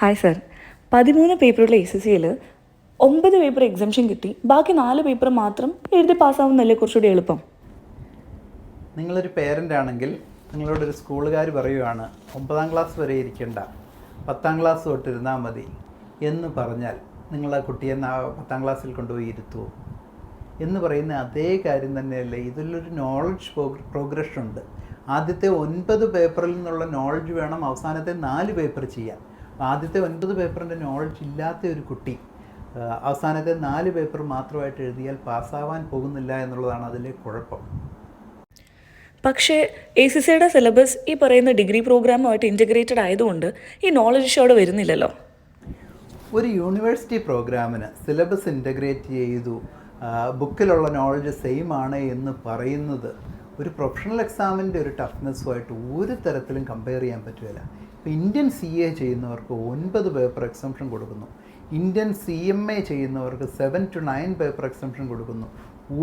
Hi sir, 13 പേപ്പറുള്ള SSCയിൽ 9 paper exemption കിട്ടി, ബാക്കി 4 paper മാത്രം എഴുതി പാസ്സാവുന്നല്ലേ കുറച്ചുകൂടി എളുപ്പം? നിങ്ങളൊരു പേരൻ്റ് ആണെങ്കിൽ നിങ്ങളോടൊരു സ്കൂളുകാർ പറയുകയാണ് 9ാം ക്ലാസ് വരെ ഇരിക്കേണ്ട, 10ാം ക്ലാസ് തൊട്ടിരുന്നാൽ മതി എന്ന് പറഞ്ഞാൽ നിങ്ങൾ ആ കുട്ടിയെ 10ാം ക്ലാസ്സിൽ കൊണ്ടുപോയി ഇരുത്തുമോ എന്ന് പറയുന്ന അതേ കാര്യം തന്നെയല്ലേ ഇതിലൊരു നോളജ് പ്രോഗ്രഷൻ ഉണ്ട്. ആദ്യത്തെ 9 പേപ്പറിൽ നിന്നുള്ള നോളജ് വേണം അവസാനത്തെ 4 പേപ്പർ ചെയ്യാൻ. ആദ്യത്തെ 9 പേപ്പറിൻ്റെ നോളജ് ഇല്ലാത്ത ഒരു കുട്ടി അവസാനത്തെ 4 പേപ്പർ മാത്രമായിട്ട് എഴുതിയാൽ പാസ്സാവാൻ പോകുന്നില്ല എന്നുള്ളതാണ് അതിലെ കുഴപ്പം. പക്ഷേ SSCയുടെ സിലബസ് ഈ പറയുന്ന ഡിഗ്രി പ്രോഗ്രാമുമായിട്ട് ഇൻറ്റഗ്രേറ്റഡ് ആയതുകൊണ്ട് ഈ നോളജ് ഇഷ്യൂ അവിടെ വരുന്നില്ലല്ലോ. ഒരു യൂണിവേഴ്സിറ്റി പ്രോഗ്രാമിന് സിലബസ് ഇൻറ്റഗ്രേറ്റ് ചെയ്തു, ബുക്കിലുള്ള നോളജ് സെയിം ആണ് എന്ന് പറയുന്നത് ഒരു പ്രൊഫഷണൽ എക്സാമിൻ്റെ ഒരു ടഫ്നെസ്സുമായിട്ട് ഒരു തരത്തിലും കമ്പയർ ചെയ്യാൻ പറ്റുകയില്ല. ഇപ്പോൾ ഇന്ത്യൻ CA ചെയ്യുന്നവർക്ക് 9 പേപ്പർ എക്സംഷൻ കൊടുക്കുന്നു, ഇന്ത്യൻ CMA ചെയ്യുന്നവർക്ക് 7 to 9 പേപ്പർ എക്സംഷൻ കൊടുക്കുന്നു.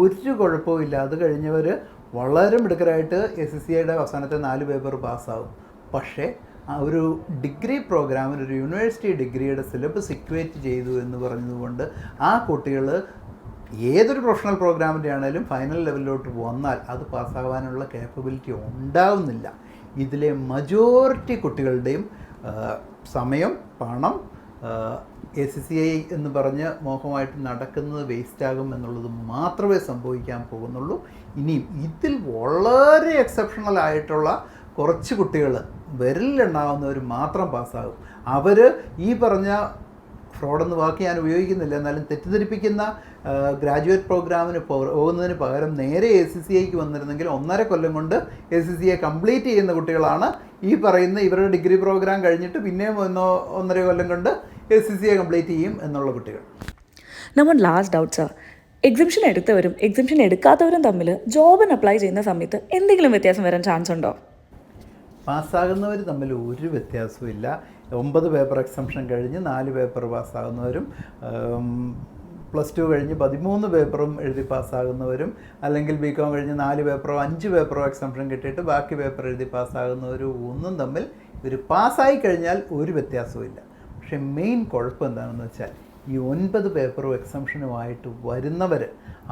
ഒരു കുഴപ്പവും ഇല്ല. അത് കഴിഞ്ഞവർ വളരെ മിടുക്കരായിട്ട് SSCയുടെ അവസാനത്തെ 4 പേപ്പർ പാസ്സാവും. പക്ഷേ ഒരു ഡിഗ്രി പ്രോഗ്രാമിന്, ഒരു യൂണിവേഴ്സിറ്റി ഡിഗ്രിയുടെ സിലബസ് ഇക്വേറ്റ് ചെയ്തു എന്ന് പറഞ്ഞതുകൊണ്ട് ആ കുട്ടികൾ ഏതൊരു പ്രൊഫഷണൽ പ്രോഗ്രാമിൻ്റെ ആണെങ്കിലും ഫൈനൽ ലെവലിലോട്ട് വന്നാൽ അത് പാസ്സാകാനുള്ള കേപ്പബിലിറ്റി ഉണ്ടാവുന്നില്ല. ഇതിലെ മജോറിറ്റി കുട്ടികളുടെയും സമയം, പണം SSCI എന്ന് പറഞ്ഞ് മോഹമായിട്ട് നടക്കുന്നത് വേസ്റ്റാകും എന്നുള്ളത് മാത്രമേ സംഭവിക്കാൻ പോകുന്നുള്ളൂ. ഇനിയും ഇതിൽ വളരെ എക്സെപ്ഷണൽ ആയിട്ടുള്ള കുറച്ച് കുട്ടികൾ, വിരലിലുണ്ടാകുന്നവർ മാത്രം പാസ്സാകും. അവർ ഈ പറഞ്ഞ ഫ്രോഡെന്ന് വാക്ക് ഞാൻ ഉപയോഗിക്കുന്നില്ല, എന്നാലും തെറ്റിദ്ധരിപ്പിക്കുന്ന ഗ്രാജുവേറ്റ് പ്രോഗ്രാമിന് പോകുന്നതിന് പകരം നേരെ SSCIക്ക് വന്നിരുന്നെങ്കിൽ 1.5 കൊല്ലം കൊണ്ട് SSCI കംപ്ലീറ്റ് ചെയ്യുന്ന കുട്ടികളാണ് ഈ പറയുന്ന ഇവരുടെ ഡിഗ്രി പ്രോഗ്രാം കഴിഞ്ഞിട്ട് പിന്നെയും 1.5 കൊല്ലം കൊണ്ട് SSCI കംപ്ലീറ്റ് ചെയ്യും എന്നുള്ള കുട്ടികൾ. നമ്മൾ ലാസ്റ്റ് ഡൗട്ട് സർ, എക്സംഷൻ എടുത്തവരും എക്സംഷൻ എടുക്കാത്തവരും തമ്മിൽ ജോബിന് അപ്ലൈ ചെയ്യുന്ന സമയത്ത് എന്തെങ്കിലും വ്യത്യാസം വരാൻ ചാൻസ് ഉണ്ടോ? പാസ്സാകുന്നവർ തമ്മിൽ ഒരു വ്യത്യാസവും ഇല്ല. 9 പേപ്പർ എക്സംഷൻ കഴിഞ്ഞ് 4 പേപ്പർ പാസ്സാകുന്നവരും, +2 കഴിഞ്ഞ് 13 പേപ്പറും എഴുതി പാസ്സാകുന്നവരും, അല്ലെങ്കിൽ BCom കഴിഞ്ഞ് 4 പേപ്പറോ 5 പേപ്പറോ എക്സംഷൻ കിട്ടിയിട്ട് ബാക്കി പേപ്പർ എഴുതി പാസ്സാകുന്നവരും ഒന്നും തമ്മിൽ ഇവർ പാസ്സായി കഴിഞ്ഞാൽ ഒരു വ്യത്യാസവും ഇല്ല. പക്ഷേ മെയിൻ കുഴപ്പം എന്താണെന്ന് വെച്ചാൽ ഈ 9 പേപ്പറും എക്സംഷനുമായിട്ട് വരുന്നവർ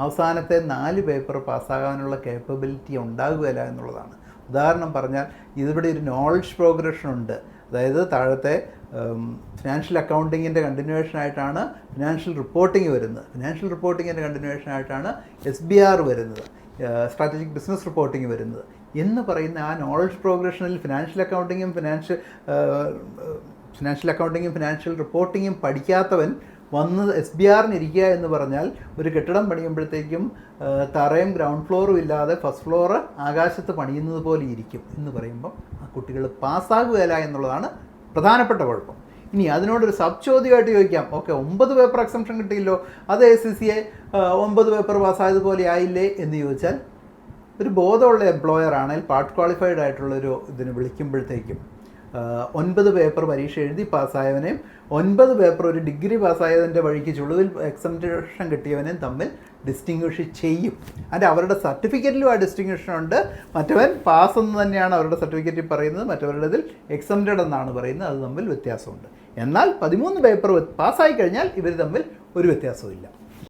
അവസാനത്തെ 4 പേപ്പർ പാസ്സാകാനുള്ള കേപ്പബിലിറ്റി ഉണ്ടാകുകയില്ല എന്നുള്ളതാണ്. ഉദാഹരണം പറഞ്ഞാൽ ഇതിവിടെ ഒരു നോളജ് പ്രോഗ്രഷൻ ഉണ്ട്. അതായത് താഴത്തെ ഫിനാൻഷ്യൽ അക്കൗണ്ടിങ്ങിൻ്റെ കണ്ടിന്യൂവേഷനായിട്ടാണ് ഫിനാൻഷ്യൽ റിപ്പോർട്ടിംഗ് വരുന്നത്, ഫിനാൻഷ്യൽ റിപ്പോർട്ടിങ്ങിൻ്റെ കണ്ടിന്യൂവേഷനായിട്ടാണ് SBR വരുന്നത്, സ്ട്രാറ്റജിക് ബിസിനസ് റിപ്പോർട്ടിംഗ് വരുന്നത് എന്ന് പറയുന്ന ആ നോളജ് പ്രോഗ്രഷനിൽ ഫിനാൻഷ്യൽ അക്കൗണ്ടിങ്ങും ഫിനാൻഷ്യൽ റിപ്പോർട്ടിങ്ങും പഠിക്കാത്തവൻ വന്ന് SBRന് ഇരിക്കുക എന്ന് പറഞ്ഞാൽ ഒരു കെട്ടിടം പണിയുമ്പോഴത്തേക്കും തറയും ഗ്രൗണ്ട് ഫ്ലോറും ഇല്ലാതെ ഫസ്റ്റ് ഫ്ലോർ ആകാശത്ത് പണിയുന്നത് പോലെ ഇരിക്കും എന്ന് പറയുമ്പം ആ കുട്ടികൾ പാസ്സാകുകയില്ല എന്നുള്ളതാണ് പ്രധാനപ്പെട്ട കുഴപ്പം. ഇനി അതിനോടൊരു സബ് ചോദ്യമായിട്ട് ചോദിക്കാം, ഓക്കെ 9 പേപ്പർ എക്സംഷൻ കിട്ടിയില്ലോ, അത് SSCI 9 പേപ്പർ പാസ്സായതുപോലെ ആയില്ലേ എന്ന് ചോദിച്ചാൽ, ഒരു ബോധമുള്ള എംപ്ലോയർ ആണെങ്കിൽ പാർട്ട് ക്വാളിഫൈഡ് ആയിട്ടുള്ളൊരു ഇതിന് വിളിക്കുമ്പോഴത്തേക്കും 9 പേപ്പർ പരീക്ഷ എഴുതി പാസ്സായവനെയും 9 പേപ്പർ ഒരു ഡിഗ്രി പാസ്സായതിൻ്റെ വഴിക്ക് ചുളുവിൽ എക്സംഷൻ കിട്ടിയവനെയും തമ്മിൽ ഡിസ്റ്റിങ്വിഷ് ചെയ്യും. അതിൻ്റെ അവരുടെ സർട്ടിഫിക്കറ്റിലും ആ ഡിസ്റ്റിങ്വിഷൻ ഉണ്ട്. മറ്റവൻ പാസ് എന്ന് തന്നെയാണ് അവരുടെ സർട്ടിഫിക്കറ്റിൽ പറയുന്നത്, മറ്റവരുടേതിൽ എക്സംറ്റഡ് എന്നാണ് പറയുന്നത്. അത് തമ്മിൽ വ്യത്യാസമുണ്ട്. എന്നാൽ 13 പേപ്പർ പാസ്സായി കഴിഞ്ഞാൽ ഇവർ തമ്മിൽ ഒരു വ്യത്യാസവും ഇല്ല.